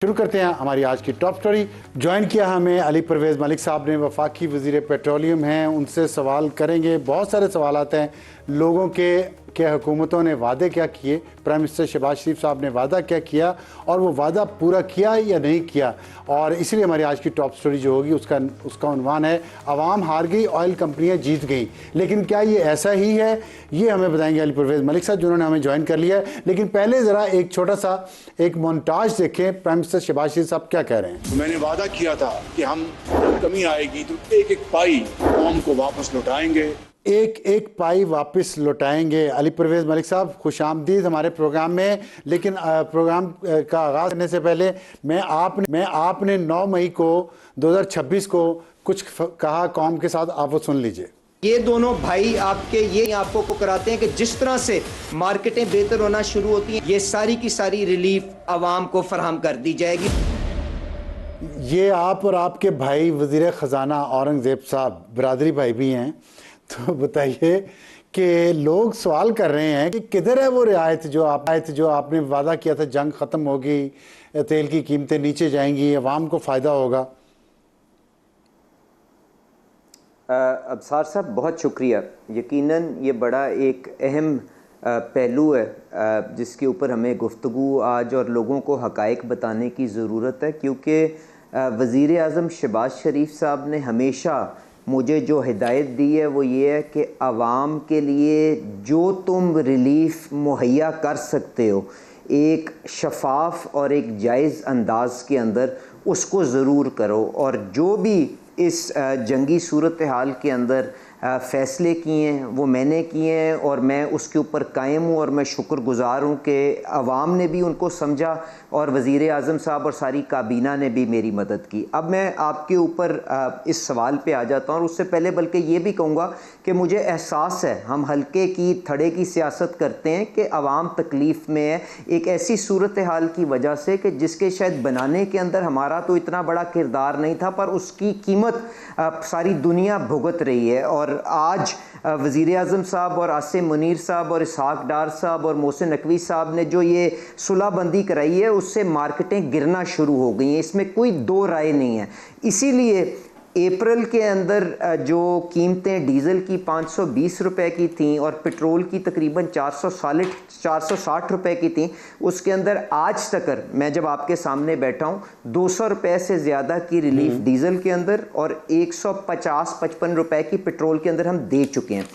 शुरू करते हैं हमारी आज की टॉप स्टोरी। ज्वाइन किया हमें अली परवेज़ मलिक साहब ने, वफाकी वज़ीर पेट्रोलियम हैं। उनसे सवाल करेंगे, बहुत सारे सवाल आते हैं लोगों के हुकूमतों ने वादे क्या किए, प्राइम मिनिस्टर शहबाज शरीफ साहब ने वादा क्या किया और वो वादा पूरा किया या नहीं किया। और इसलिए हमारी आज की टॉप स्टोरी जो होगी उसका उन्वान है अवाम हार गई, ऑयल कंपनियां जीत गई। लेकिन क्या ये ऐसा ही है, ये हमें बताएंगे अली परवेज़ मलिक साहब जिन्होंने हमें ज्वाइन कर लिया है। लेकिन पहले ज़रा एक छोटा सा एक मोन्टाज देखें, प्राइम मिनिस्टर शहबाज शरीफ साहब क्या कह रहे हैं। मैंने वादा किया था कि हम जब कमी आएगी तो एक एक पाई कौम को वापस लौटाएंगे, एक एक पाई वापस लौटाएंगे। अली परवेज़ मलिक साहब खुशामदीद हमारे प्रोग्राम में। लेकिन प्रोग्राम का आगाज़ करने से पहले मैं आपने 9 मई को 2026 को कुछ कहा कौम के साथ, आप वो सुन लीजिए। ये दोनों भाई आपके ये आपको कराते हैं कि जिस तरह से मार्केटें बेहतर होना शुरू होती हैं, ये सारी की सारी रिलीफ आवाम को फराहम कर दी जाएगी। ये आप और आपके भाई वज़ीर ख़जाना औरंगज़ेब साहब बरादरी भाई भी हैं, तो बताइए कि लोग सवाल कर रहे हैं कि किधर है वो रियायत जो आपने वादा किया था, जंग ख़त्म होगी, तेल की कीमतें नीचे जाएंगी, अवाम को फ़ायदा होगा। अब्सार साहब बहुत शुक्रिया। यकीनन ये बड़ा एक अहम पहलू है जिसके ऊपर हमें गुफ्तगू आज और लोगों को हक़ाइक़ बताने की ज़रूरत है, क्योंकि वज़ीर आज़म शहबाज शरीफ साहब ने हमेशा मुझे जो हिदायत दी है वो ये है कि आवाम के लिए जो तुम रिलीफ़ मुहैया कर सकते हो एक शफाफ और एक जायज़ अंदाज के अंदर उसको ज़रूर करो। और जो भी इस जंगी सूरत हाल के अंदर फ़ैसले किए हैं वो मैंने किए हैं और मैं उसके ऊपर कायम हूँ और मैं शुक्रगुज़ार हूँ कि आवाम ने भी उनको समझा और वज़ीर आज़म साहब और सारी काबीना ने भी मेरी मदद की। अब मैं आपके ऊपर इस सवाल पे आ जाता हूँ और उससे पहले बल्कि ये भी कहूँगा कि मुझे एहसास है हम हल्के की थड़े की सियासत करते हैं कि आवाम तकलीफ़ में है एक ऐसी सूरत हाल की वजह से कि जिसके शायद बनाने के अंदर हमारा तो इतना बड़ा किरदार नहीं था, पर उसकी कीमत सारी दुनिया भुगत रही है। और आज वज़ीर आज़म साहब और आसिम मुनीर साहब और इसहाक डार साहब और मोहसिन नकवी साहब ने जो ये सुलहबंदी कराई है उससे मार्केटें गिरना शुरू हो गई हैं, इसमें कोई दो राय नहीं है। इसीलिए अप्रैल के अंदर जो कीमतें डीज़ल की 520 रुपए की थीं और पेट्रोल की तकरीबन 460 रुपए की थीं, उसके अंदर आज तक मैं जब आपके सामने बैठा हूँ 200 रुपए से ज़्यादा की रिलीफ डीज़ल के अंदर और 150-55 रुपए की पेट्रोल के अंदर हम दे चुके हैं।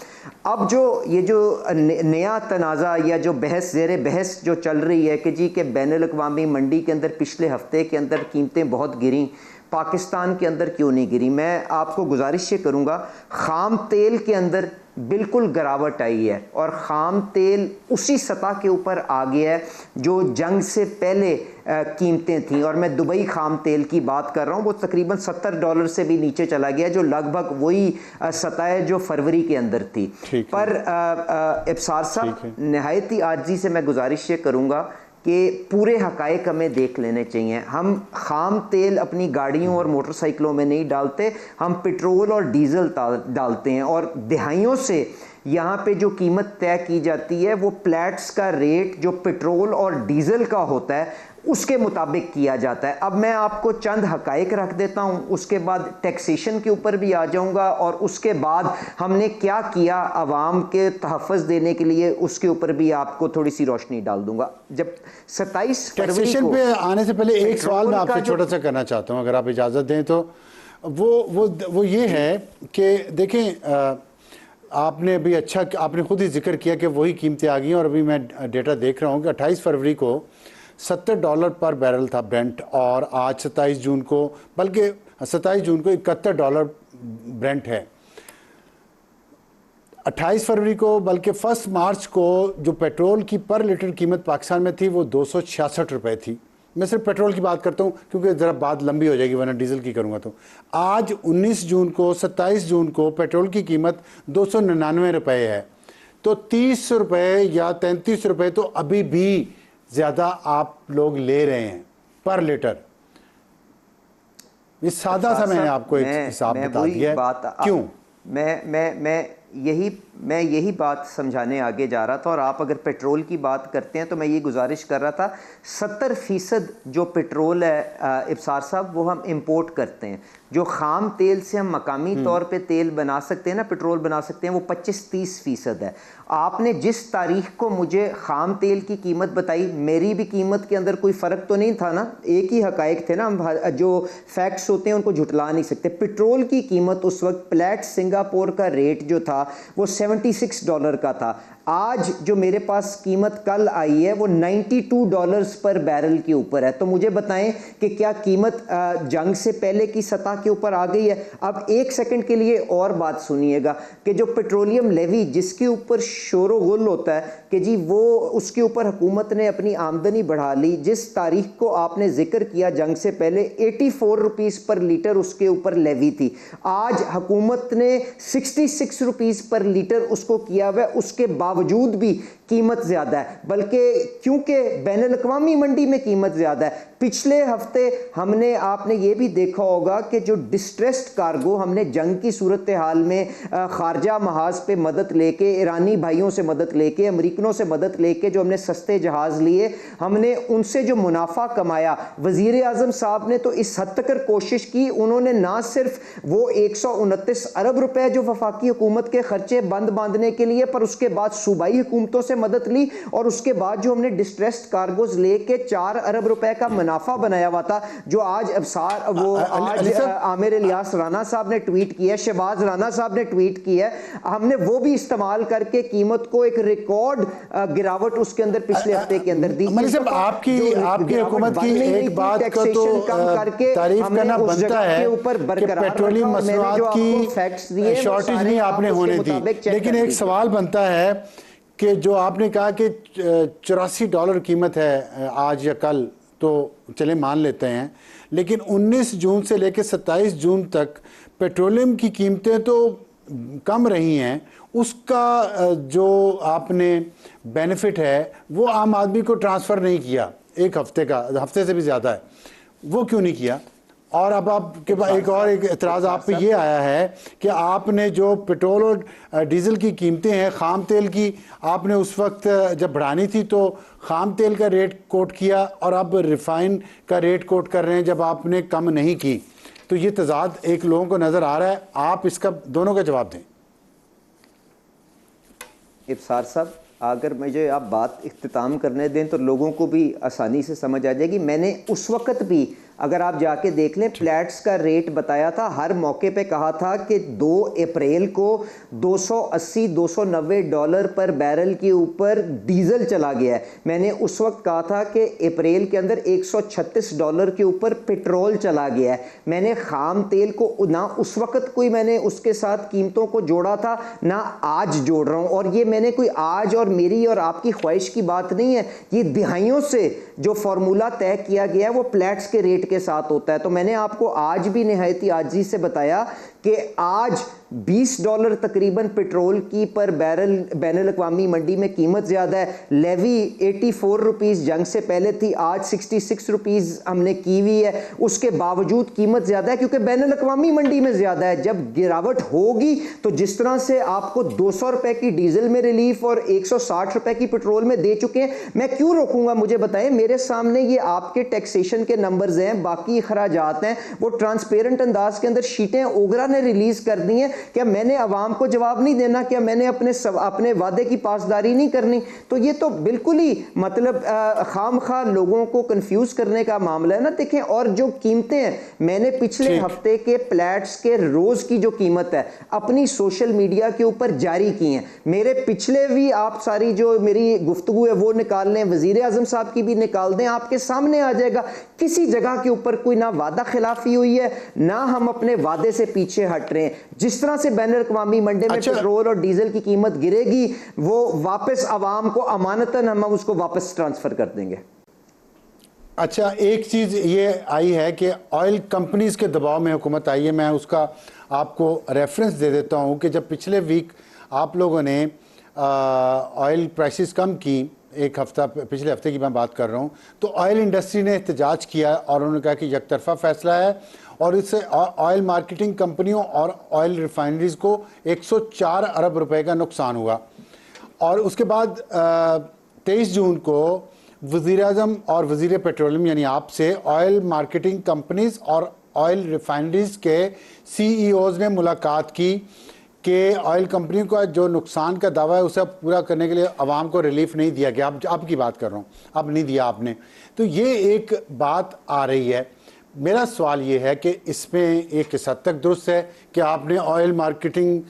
अब ये जो नया तनाज़ा या जो ज़ेर बहस जो चल रही है कि जी के बैनुल-अक़वामी मंडी के अंदर पिछले हफ्ते के अंदर कीमतें बहुत गिरी, पाकिस्तान के अंदर क्यों नहीं गिरी, मैं आपको गुजारिश ये करूँगा, ख़ाम तेल के अंदर बिल्कुल गिरावट आई है और ख़ाम तेल उसी सतह के ऊपर आ गया है जो जंग से पहले कीमतें थीं। और मैं दुबई ख़ाम तेल की बात कर रहा हूँ, वो तकरीबन $70 से भी नीचे चला गया, जो लगभग वही सतह है जो फरवरी के अंदर थी। पर इब्सार साहब, नहायत ही आजिज़ी से मैं गुजारिश ये करूँगा कि पूरे हक़ाइक़ हमें देख लेने चाहिए। हम ख़ाम तेल अपनी गाड़ियों और मोटरसाइकिलों में नहीं डालते, हम पेट्रोल और डीज़ल डालते हैं और दिहाइयों से यहाँ पे जो कीमत तय की जाती है वो प्लैट्स का रेट जो पेट्रोल और डीज़ल का होता है उसके मुताबिक किया जाता है। अब मैं आपको चंद हक़ाइक़ रख देता हूँ, उसके बाद टैक्सेशन के ऊपर भी आ जाऊँगा और उसके बाद हमने क्या किया आवाम के तहफ़्फ़ुज़ देने के लिए उसके ऊपर भी आपको थोड़ी सी रोशनी डाल दूँगा। जब 27 फरवरी को पे आने से पहले एक सवाल मैं आपसे छोटा सा करना चाहता हूँ, अगर आप इजाज़त दें तो। वो ये है कि देखें, आपने अभी आपने खुद ही जिक्र किया कि वही कीमतें आ गई हैं और अभी मैं डेटा देख रहा हूँ कि 28 फरवरी को $70 पर बैरल था ब्रेंट और आज 27 जून को, बल्कि 27 जून को $71 ब्रेंट है। 28 फरवरी को, बल्कि 1 मार्च को जो पेट्रोल की पर लीटर कीमत पाकिस्तान में थी वो 266 रुपये थी। मैं सिर्फ पेट्रोल की बात करता हूँ क्योंकि ज़रा बात लंबी हो जाएगी, वरना डीज़ल की करूँगा। तो आज 19 जून को 27 जून को पेट्रोल की कीमत 299 रुपये है। तो 30 रुपये या 33 रुपये तो अभी भी ज़्यादा आप लोग ले रहे हैं पर लीटर। ये सादा सा मैंने आपको एक हिसाब बता दिया है। क्यों? मैं मैं यही बात समझाने आगे जा रहा था। और आप अगर पेट्रोल की बात करते हैं तो मैं ये गुजारिश कर रहा था, 70% जो पेट्रोल है इब्सार साहब, वो हम इंपोर्ट करते हैं। जो खाम तेल से हम मकामी तौर पे तेल बना सकते हैं ना, पेट्रोल बना सकते हैं, वो 25-30% है। आपने जिस तारीख को मुझे खाम तेल की कीमत बताई, मेरी भी कीमत के अंदर कोई फ़र्क तो नहीं था ना, एक ही हकायक थे ना, हम जो फैक्ट्स होते हैं उनको झुटला नहीं सकते। पेट्रोल की कीमत उस वक्त प्लेट सिंगापुर का रेट जो था वो $76 का था। आज जो मेरे पास कीमत कल आई है वो $92 पर बैरल के ऊपर है। तो मुझे बताएं कि क्या कीमत जंग से पहले की सतह के ऊपर आ गई है? अब एक सेकंड के लिए और बात सुनिएगा कि जो पेट्रोलियम लेवी जिसके ऊपर शोरो गुल होता है कि जी वो उसके ऊपर हुकूमत ने अपनी आमदनी बढ़ा ली, जिस तारीख को आपने जिक्र किया जंग से पहले 84 रुपीस पर लीटर उसके ऊपर लेवी थी। आज हुकूमत ने 66 रुपीस पर लीटर उसको किया हुआ है, उसके बावजूद भी कीमत ज्यादा है, बल्कि क्योंकि बैनुल-अक़वामी मंडी में कीमत ज्यादा है। पिछले हफ्ते हमने, आपने ये भी देखा होगा कि जो डिस्ट्रेस्ड कार्गो हमने जंग की सूरत हाल में खारजा महाज पे मदद लेके, ईरानी भाइयों से मदद लेके, अमरीकनों से मदद लेके जो हमने सस्ते जहाज लिए, हमने उनसे जो मुनाफा कमाया, वजीर आजम साहब ने तो इस हद तक कोशिश की, उन्होंने ना सिर्फ वो 129 अरब रुपए जो वफाकी हुकूमत के खर्चे बंद बांधने के लिए, पर उसके बाद सूबाई हुकूमतों से मदद ली, और उसके बाद जो हमने डिस्ट्रेस्ड कार्गोज लेके 4 अरब रुपए का मुनाफा बनाया हुआ था, जो आज अफसार वो आज आमिर इलियास राना साहब ने ट्वीट किया, शहबाज राना साहब ने ट्वीट किया, हमने वो भी इस्तेमाल करके कीमत को एक रिकॉर्ड गिरावट उसके अंदर पिछले हफ्ते के अंदर दी। आपकी हुकूमत की एक बात का तो तारीफ करना बनता है कि पेट्रोलियम मसनूआत की शॉर्टेज नहीं आपने होने दी, लेकिन एक सवाल बनता है कि जो आपने कहा कि $84 कीमत है आज या कल, तो चले मान लेते हैं, लेकिन 19 जून से लेकर 27 जून तक पेट्रोलियम की कीमतें तो कम रही हैं। उसका जो आपने बेनिफिट है वो आम आदमी को ट्रांसफ़र नहीं किया, एक हफ्ते से भी ज़्यादा है, वो क्यों नहीं किया? और अब आपके पास एक एतराज़ आप पे ये आया है कि आपने जो पेट्रोल और डीजल की कीमतें हैं, खाम तेल की, आपने उस वक्त जब बढ़ानी थी तो खाम तेल का रेट कोट किया और अब रिफाइन का रेट कोट कर रहे हैं जब आपने कम नहीं की। तो ये तजाद एक लोगों को नज़र आ रहा है, आप इसका दोनों का जवाब दें। इब्सार साहब, अगर मुझे आप बात इख्तिताम करने दें तो लोगों को भी आसानी से समझ आ जाएगी। मैंने उस वक़्त भी, अगर आप जाके देख लें, प्लेट्स का रेट बताया था, हर मौके पे कहा था कि 2 अप्रैल को $280-290 पर बैरल के ऊपर डीजल चला गया है। मैंने उस वक्त कहा था कि अप्रैल के अंदर $136 के ऊपर पेट्रोल चला गया है। मैंने खाम तेल को ना उस वक्त कोई मैंने उसके साथ कीमतों को जोड़ा था, ना आज जोड़ रहा हूँ। और ये मैंने कोई आज और मेरी और आपकी ख्वाहिश की बात नहीं है, ये दिहाइयों से जो फार्मूला तय किया गया है वो प्लेट्स के रेट के साथ होता है। तो मैंने आपको आज भी निहायती आजी से बताया कि आज $20 तकरीबन पेट्रोल की पर बैरल बैनुल-अक़वामी मंडी में कीमत ज़्यादा है। लेवी 84 रुपीज़ जंग से पहले थी, आज 66 रुपीज़ हमने की हुई है, उसके बावजूद कीमत ज़्यादा है क्योंकि बैनुल-अक़वामी मंडी में ज़्यादा है। जब गिरावट होगी तो जिस तरह से आपको 200 रुपए की डीजल में रिलीफ और 160 रुपए की पेट्रोल में दे चुके हैं, मैं क्यों रोकूंगा? मुझे बताएं, मेरे सामने ये आपके टैक्सेशन के नंबर्स हैं, बाकी खराजात हैं, वो ट्रांसपेरेंट अंदाज के अंदर शीटें ओगरा ने रिलीज कर दी हैं। क्या मैंने अवाम को जवाब नहीं देना? क्या मैंने अपने वादे की पासदारी नहीं करनी? तो ये तो बिल्कुल ही मतलब खामखा लोगों को कंफ्यूज करने का मामला है ना। देखें, और जो कीमतें हैं, मैंने पिछले हफ्ते के प्लेट्स के रोज की जो कीमत है अपनी सोशल मीडिया के ऊपर जारी की है। मेरे पिछले भी आप सारी जो मेरी गुफ्तगू है वो निकाल लें, वजीर आजम साहब की भी निकाल दें, आपके सामने आ जाएगा। किसी जगह के ऊपर कोई ना वादा खिलाफी हुई है, ना हम अपने वादे से पीछे हट रहे हैं। जिस तरह से बैनुल-अक़वामी मंडी में पेट्रोल और डीजल की कीमत गिरेगी, वो वापस आवाम को अमानतन हम उसको वापस ट्रांसफर कर देंगे। अच्छा, एक चीज़ ये आई है कि ऑयल कंपनीज के दबाव में हुकूमत आई है। मैं उसका आपको रेफरेंस दे देता हूँ कि जब पिछले वीक आप लोगों ने ऑयल प्राइसेस कम की एक हफ्ता पिछले हफ्ते की मैं बात कर रहा हूँ, तो ऑयल इंडस्ट्री ने एहतजाज किया और उन्होंने कहा कि यकतरफा फैसला है और इससे ऑयल मार्केटिंग कंपनियों और ऑयल रिफाइनरीज को 104 अरब रुपए का नुकसान हुआ। और उसके बाद 23 जून को वज़ीर-ए-आज़म और वज़ीर पेट्रोलियम यानी आपसे ऑयल मार्केटिंग कंपनीज और ऑयल रिफाइनरीज के CEOs ने मुलाकात की कि ऑयल कंपनियों का जो नुकसान का दावा है उसे पूरा करने के लिए आवाम को रिलीफ नहीं दिया गया। अब की बात कर रहा हूँ, अब नहीं दिया आपने, तो ये एक बात आ रही है। मेरा सवाल ये है कि इसमें एक हद तक दुरुस्त है कि आपने ऑयल मार्केटिंग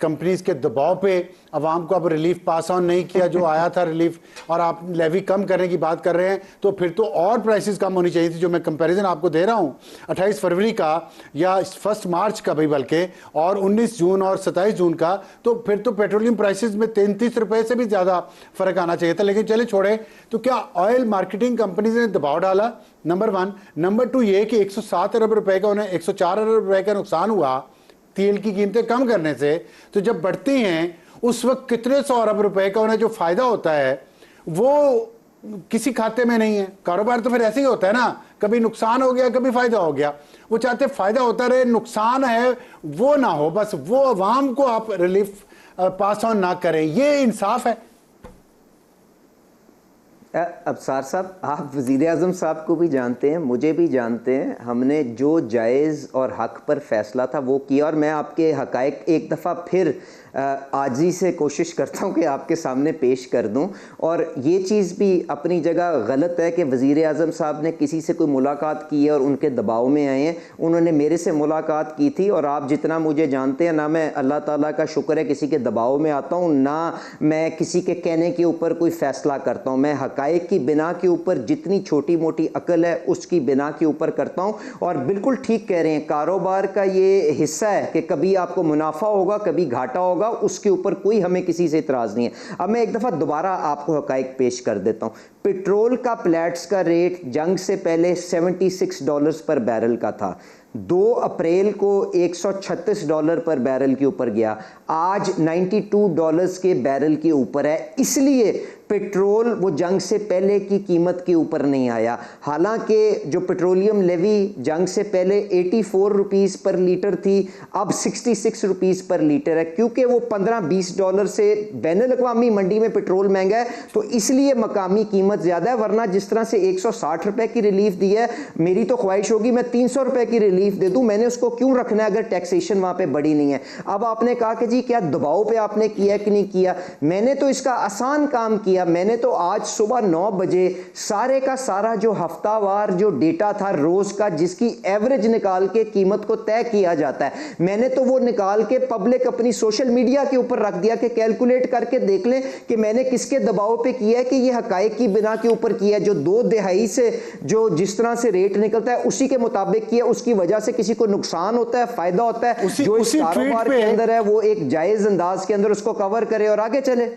कंपनीज के दबाव पे अवाम को अब रिलीफ पास ऑन नहीं किया जो आया था रिलीफ, और आप लेवी कम करने की बात कर रहे हैं, तो फिर तो और प्राइसेस कम होनी चाहिए थी। जो मैं कंपैरिजन आपको दे रहा हूँ 28 फरवरी का या 1 मार्च का भी बल्कि, और 19 जून और 27 जून का, तो फिर तो पेट्रोलियम प्राइसेस में 33 रुपए से भी ज़्यादा फ़र्क आना चाहिए था। लेकिन चले छोड़े, तो क्या ऑयल मार्केटिंग कंपनीज ने दबाव डाला? नंबर 1। नंबर 2 ये कि 107 अरब रुपए का उन्हें 104 अरब रुपए का नुकसान हुआ तेल की कीमतें कम करने से। तो जब बढ़ती हैं उस वक्त कितने 100 अरब रुपए का उन्हें जो फायदा होता है वो किसी खाते में नहीं है। कारोबार तो फिर ऐसे ही होता है ना, कभी नुकसान हो गया कभी फायदा हो गया। वो चाहते फायदा होता रहे, नुकसान है वो ना हो, बस वो अवाम को आप रिलीफ पास ऑन ना करें, ये इंसाफ है। अबसार साहब, आप वज़ीर-ए-आज़म साहब को भी जानते हैं, मुझे भी जानते हैं, हमने जो जायज़ और हक पर फैसला था वो किया। और मैं आपके हक़ाइक़ एक दफ़ा फिर आजी से कोशिश करता हूँ कि आपके सामने पेश कर दूँ। और ये चीज़ भी अपनी जगह गलत है कि वज़ीर-ए-आज़म साहब ने किसी से कोई मुलाकात की है और उनके दबाव में आए हैं। उन्होंने मेरे से मुलाकात की थी, और आप जितना मुझे जानते हैं, ना मैं अल्लाह ताला का शुक्र है किसी के दबाव में आता हूँ, ना मैं किसी के कहने के ऊपर कोई फ़ैसला करता हूँ। मैं हक़ाइक़ की बिना के ऊपर जितनी छोटी मोटी अकल है उसकी बिना के ऊपर करता हूँ। और बिल्कुल ठीक कह रहे हैं, कारोबार का ये हिस्सा है कि कभी आपको मुनाफा होगा कभी घाटा होगा, उसके ऊपर कोई हमें किसी से इतराज़ नहीं है। अब मैं एक दफ़ा दोबारा आपको हक़ाइक़ पेश कर देता हूँ। पेट्रोल का प्लेट्स का रेट जंग से पहले $76 पर बैरल का था, 2 अप्रैल को $136 पर बैरल के ऊपर गया, आज $92 के बैरल के ऊपर है। इसलिए पेट्रोल वो जंग से पहले की कीमत के ऊपर नहीं आया। हालांकि जो पेट्रोलियम लेवी जंग से पहले 84 रुपीस पर लीटर थी, अब 66 रुपीस पर लीटर है, क्योंकि वो $15-20 से बैनुल-अक़वामी मंडी में पेट्रोल महंगा है, तो इसलिए मकामी कीमत ज़्यादा है। वरना जिस तरह से 160 रुपए की रिलीफ दी है, मेरी तो ख्वाहिश होगी मैं 300 रुपए की रिलीफ दे दूं। मैंने उसको क्यों रखना है अगर टैक्सेशन वहां पे बड़ी नहीं है। अब आपने कहा कि जी क्या दबाव पे आपने किया कि नहीं किया, मैंने तो इसका आसान काम किया। मैंने तो आज सुबह 9 बजे सारे का सारा जो हफ्तावार जो डेटा था रोज का, जिसकी एवरेज निकाल के कीमत को तय किया जाता है, मैंने तो वो निकाल के पब्लिक अपनी सोशल मीडिया के ऊपर रख दिया कि कैलकुलेट करके देख लें कि मैंने किसके दबाव पे किया है, कि ये हक़ाइक़ की बिना के ऊपर किया है। जो 2 दिहाई से जो जिस तरह से रेट निकलता है उसी के मुताबिक किया, उसकी वजह से किसी को नुकसान होता है फायदा होता है, जो इस कारोबार के अंदर है वो एक जायज अंदाज के अंदर उसको कवर करे और आगे चले।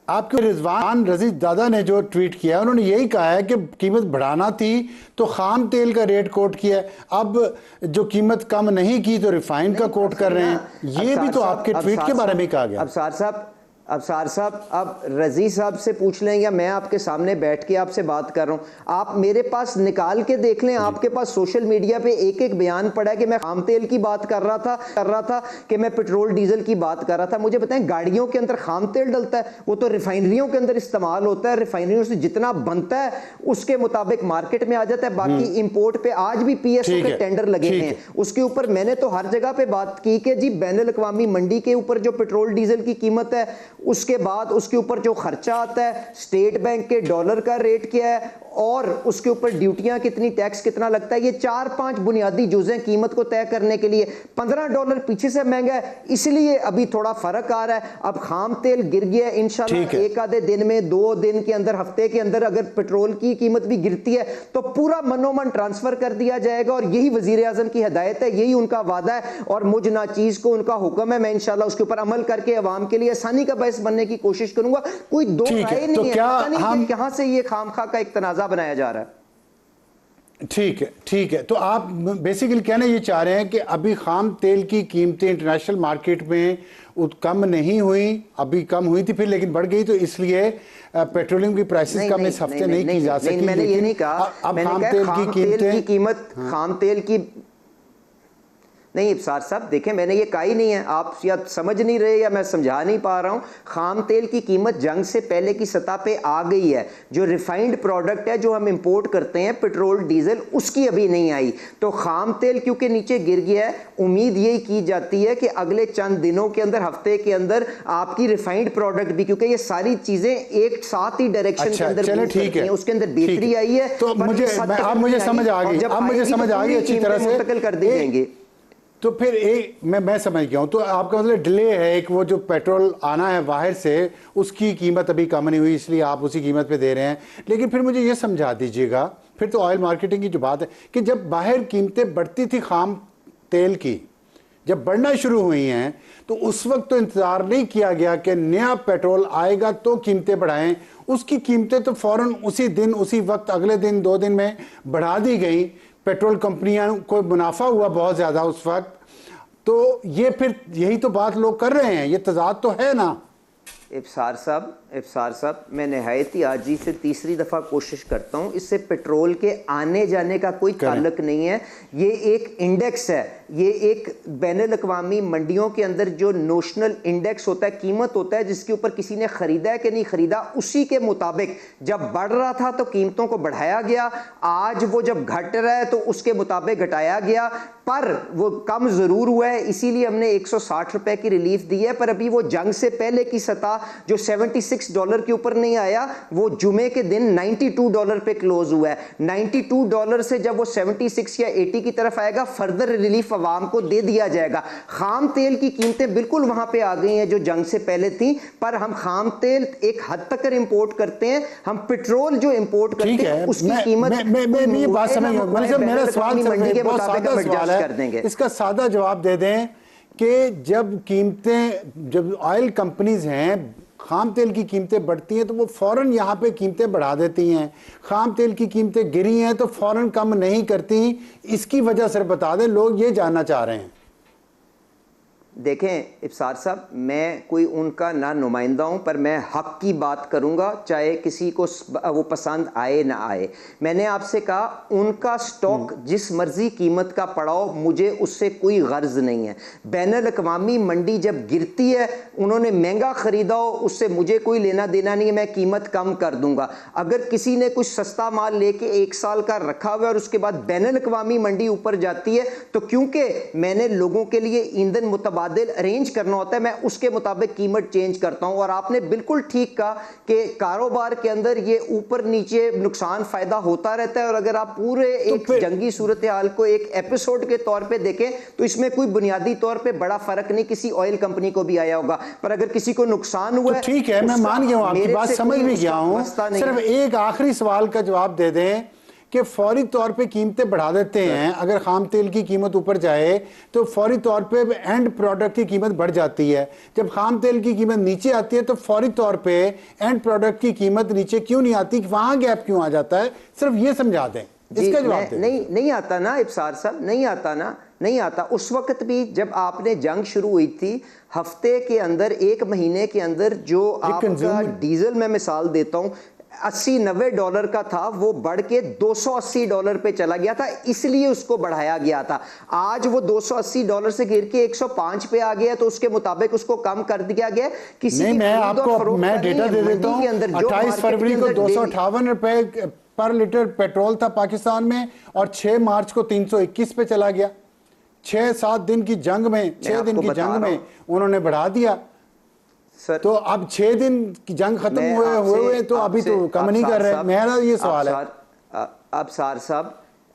आपके रिजवान रजीक दादा ने जो ट्वीट किया उन्होंने यही कहा है कि कीमत बढ़ाना थी तो खाम तेल का रेट कोट किया है, अब जो कीमत कम नहीं की तो रिफाइंड का कोट कर रहे हैं। ये भी तो आपके ट्वीट के बारे में कहा गया। अबसार साहब, अब रजी साहब से पूछ लें या मैं आपके सामने बैठ के आपसे बात कर रहा हूं, आप मेरे पास निकाल के देख लें। आपके पास सोशल मीडिया पे एक एक बयान पड़ा है कि मैं खाम तेल की बात कर रहा था कि मैं पेट्रोल डीजल की बात कर रहा था। मुझे बताएं, गाड़ियों के अंदर खाम तेल डलता है, वो तो रिफाइनरियों के अंदर इस्तेमाल होता है, रिफाइनरियों से जितना बनता है उसके मुताबिक मार्केट में आ जाता है। बाकी इंपोर्ट पे आज भी PSO के टेंडर लगे हैं, उसके ऊपर मैंने तो हर जगह पे बात की कि जी बैनुल-अक़वामी मंडी के ऊपर जो पेट्रोल डीजल की कीमत है, उसके बाद उसके ऊपर जो खर्चा आता है, स्टेट बैंक के डॉलर का रेट क्या है और उसके ऊपर ड्यूटियां कितनी, टैक्स कितना लगता है, ये 4-5 बुनियादी जुज़ें कीमत को तय करने के लिए। $15 पीछे से महंगा है, इसलिए अभी थोड़ा फर्क आ रहा है। अब खाम तेल गिर गया है, इंशाल्लाह एक आधे दिन में, 2 दिन के अंदर, हफ्ते के अंदर अगर पेट्रोल की कीमत भी गिरती है तो पूरा मनोमन ट्रांसफर कर दिया जाएगा। और यही वज़ीर-ए-आज़म की हिदायत है, यही उनका वादा है और मुझ नाचीज को उनका हुक्म है। मैं इंशाल्लाह उसके ऊपर अमल करके अवाम के लिए आसानी का बायस बनने की कोशिश करूंगा। कोई दो राय नहीं है, पता नहीं कहां से ये खामखा का एक तनाजा बनाया जा रहा है। ठीक है, ठीक है। तो आप बेसिकली कहना ये चाह रहे हैं कि अभी खाम तेल की कीमतें इंटरनेशनल मार्केट में कम नहीं हुई, अभी कम हुई थी फिर लेकिन बढ़ गई, तो इसलिए पेट्रोलियम की प्राइसेस कम इस हफ्ते नहीं की जा सकी। मैंने ये नहीं कहा, अब खाम तेल की कीमत, खाम तेल की नहीं इब्सार साहब, देखें मैंने ये कहा ही नहीं है, आप या समझ नहीं रहे या मैं समझा नहीं पा रहा हूं। खाम तेल की कीमत जंग से पहले की सतह पे आ गई है। जो रिफाइंड प्रोडक्ट है जो हम इंपोर्ट करते हैं पेट्रोल डीजल, उसकी अभी नहीं आई। तो खाम तेल क्योंकि नीचे गिर गया है, उम्मीद यही की जाती है कि अगले चंद दिनों के अंदर, हफ्ते के अंदर आपकी रिफाइंड प्रोडक्ट भी, क्योंकि ये सारी चीजें एक साथ ही डायरेक्शन के अंदर मूव करती हैं, उसके अंदर बेहतरी आई है। तो मुझे समझ आ गई, अब मुझे समझ आ गई अच्छी तरह से, मुंतकिल कर दी जाएंगे। तो फिर एक मैं समझ गया हूँ। तो आपका मतलब डिले है, एक वो जो पेट्रोल आना है बाहर से उसकी कीमत अभी कम नहीं हुई, इसलिए आप उसी कीमत पे दे रहे हैं। लेकिन फिर मुझे ये समझा दीजिएगा, फिर तो ऑयल मार्केटिंग की जो बात है कि जब बाहर कीमतें बढ़ती थी खाम तेल की, जब बढ़ना शुरू हुई हैं, तो उस वक्त तो इंतजार नहीं किया गया कि नया पेट्रोल आएगा तो कीमतें बढ़ाएं। उसकी कीमतें तो फौरन उसी दिन, उसी वक्त, अगले दिन, 2 दिन में बढ़ा दी गई। पेट्रोल कंपनियां को मुनाफा हुआ बहुत ज़्यादा उस वक्त। तो ये फिर यही तो बात लोग कर रहे हैं, ये तजाद तो है ना। इब्सार साहब, मैं नहायत ही आजी से तीसरी दफ़ा कोशिश करता हूँ, इससे पेट्रोल के आने जाने का कोई ताल्लुक नहीं है। ये एक इंडेक्स है, ये एक बैनुल-अक़वामी मंडियों के अंदर जो नोशनल इंडेक्स होता है, कीमत होता है, जिसके ऊपर किसी ने ख़रीदा है कि नहीं ख़रीदा, उसी के मुताबिक जब बढ़ रहा था तो कीमतों को बढ़ाया गया, आज वो जब घट रहा है तो उसके मुताबिक घटाया गया, पर वो कम ज़रूर हुआ है। इसीलिए हमने 160 रुपए की रिलीफ दी है। पर अभी वो जंग से पहले की सतह जो $76 के ऊपर नहीं आया, वो जुमे के दिन $92 पे क्लोज हुआ है। $92 से जब वो 76 या 80 की तरफ आएगा, फर्दर रिलीफ अवाम को दे दिया जाएगा। खाम तेल की कीमतें बिल्कुल वहां पे आ गई हैं जो जंग से पहले थी, पर हम खाम तेल एक हद तक इंपोर्ट करते हैं। हम पेट्रोल जो इंपोर्ट करते हैं उसकी कीमत मेरा सवाल मंडी के मुताबिक कर देंगे। इसका सादा जवाब दे दें कि जब कीमतें, जब ऑयल कंपनीज हैं, खाम तेल की कीमतें बढ़ती हैं तो वो फौरन यहाँ पे कीमतें बढ़ा देती हैं। खाम तेल की कीमतें गिरी हैं तो फौरन कम नहीं करती। इसकी वजह से बता दें, लोग ये जानना चाह रहे हैं। देखें इब्सार साहब, मैं कोई उनका ना नुमाइंदा हूँ, पर मैं हक की बात करूँगा, चाहे किसी को वो पसंद आए ना आए। मैंने आपसे कहा उनका स्टॉक जिस मर्जी कीमत का पड़ाओ, मुझे उससे कोई गर्ज नहीं है। बैनुल-अक़वामी मंडी जब गिरती है, उन्होंने महंगा ख़रीदा हो, उससे मुझे कोई लेना देना नहीं है, मैं कीमत कम कर दूंगा। अगर किसी ने कुछ सस्ता माल लेके 1 साल का रखा हुआ है और उसके बाद बैनुल-अक़वामी मंडी ऊपर जाती है, तो क्योंकि मैंने लोगों के लिए ईंधन मुतबादिल अरेंज करना होता है, मैं उसके मुताबिक कीमत चेंज करता हूं। और आपने बिल्कुल ठीक कहा कि कारोबार के अंदर ये ऊपर नीचे नुकसान फायदा होता रहता है। और अगर आप पूरे एक जंगी सूरत हाल को एक एपिसोड के तौर पे देखें तो इसमें कोई बुनियादी तौर पे बड़ा फर्क नहीं किसी ऑयल कंपनी को भी आया होगा। पर अगर किसी को नुकसान हुआ तो ठीक है, मैं मान गया हूं, आपकी बात समझ भी गया हूं। सिर्फ एक आखिरी सवाल का जवाब दे दें कि फौरी तौर पे कीमतें बढ़ा देते हैं। अगर खाम तेल की कीमत ऊपर जाए तो फौरी तौर पे एंड प्रोडक्ट की कीमत बढ़ जाती है। जब खाम तेल की कीमत नीचे आती है तो फौरी तौर पे एंड प्रोडक्ट की कीमत नीचे क्यों नहीं आती, वहां गैप क्यों आ जाता है? सिर्फ ये समझा दें, इसका जवाब दें। नहीं आता ना इब्सार साहब, नहीं आता। उस वक्त भी जब आपने जंग शुरू हुई थी, हफ्ते के अंदर, 1 महीने के अंदर जो आपका डीजल, मैं मिसाल देता हूं, $80-90 का था, वो बढ़ के $280 पे चला गया था, इसलिए उसको बढ़ाया गया था। आज वो $280 से गिर के 105 पे आ गया, तो उसके मुताबिक उसको कम कर दिया गया। किसी नहीं, मैं आपको मैं डेटा दे देता हूँ। 28 फरवरी को 258 रुपए पर लीटर पेट्रोल था पाकिस्तान में, और 6 मार्च को 321 पे चला गया। 6-7 दिन की जंग में, 6 दिन की जंग में उन्होंने बढ़ा दिया। तो अब 6 दिन की जंग खत्म हुए तो अभी तो कम नहीं कर रहे। मेरा ये सवाल है।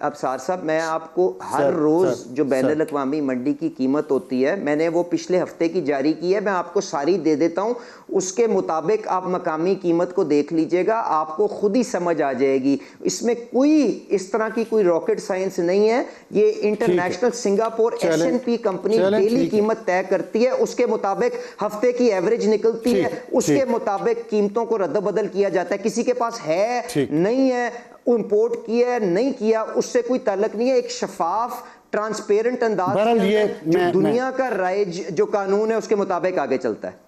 अब साहब, मैं आपको हर रोज जो बैनुल-अक़वामी मंडी की कीमत होती है, मैंने वो पिछले हफ्ते की जारी की है, मैं आपको सारी दे देता हूं। उसके मुताबिक आप मकामी कीमत को देख लीजिएगा, आपको खुद ही समझ आ जाएगी। इसमें कोई इस तरह की कोई रॉकेट साइंस नहीं है। ये international Singapore S&P company daily कीमत तय करती है, उसके मुताबिक हफ्ते की एवरेज निकलती है, उसके मुताबिक कीमतों को रद्द बदल किया जाता है। किसी के पास है नहीं है, इंपोर्ट किया है नहीं किया उससे कोई ताल्लुक नहीं है। एक शफाफ ट्रांसपेरेंट अंदाज बहरहाल ये जो दुनिया का राइज जो कानून है उसके मुताबिक आगे चलता है।